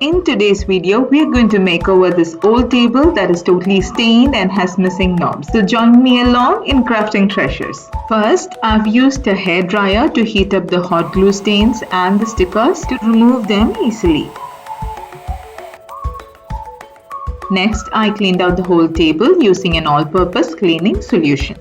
In today's video, we are going to make over this old table that is totally stained and has missing knobs. So join me along in crafting treasures. First, I've used a hairdryer to heat up the hot glue stains and the stickers to remove them easily. Next, I cleaned out the whole table using an all-purpose cleaning solution.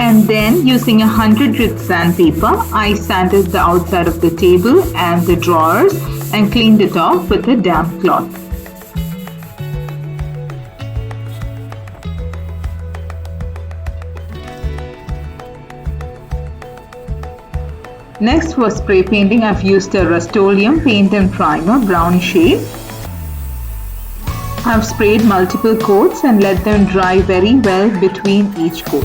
And then using 100 grit sandpaper, I sanded the outside of the table and the drawers and cleaned it off with a damp cloth. Next, for spray painting, I've used a Rust-Oleum paint and primer brown shade. I've sprayed multiple coats and let them dry very well between each coat.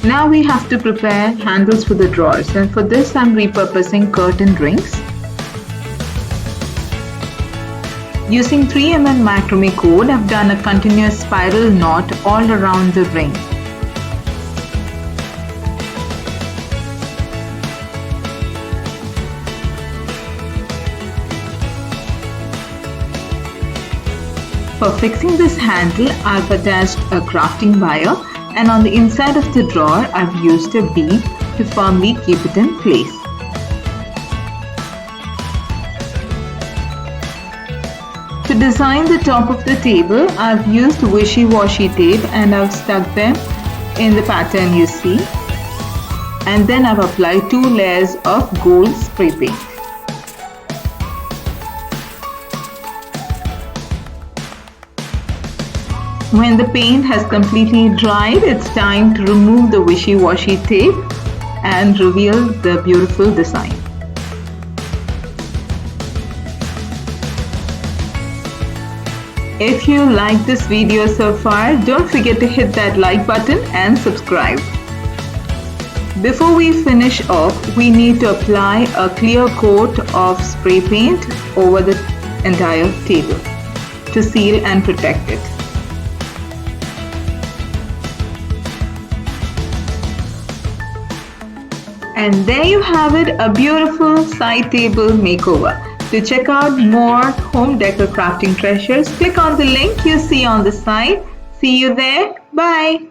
Now we have to prepare handles for the drawers, and for this I'm repurposing curtain rings. Using 3mm macrame cord, I've done a continuous spiral knot all around the ring. For fixing this handle, I've attached a crafting wire, and on the inside of the drawer, I've used a bead to firmly keep it in place. To design the top of the table, I've used wishy-washy tape and I've stuck them in the pattern you see. And then I've applied 2 layers of gold spray paint. When the paint has completely dried, it's time to remove the wishy-washy tape and reveal the beautiful design. If you like this video so far, don't forget to hit that like button and subscribe. Before we finish off, we need to apply a clear coat of spray paint over the entire table to seal and protect it. And there you have it, a beautiful side table makeover. To check out more home decor crafting treasures, click on the link you see on the side. See you there. Bye.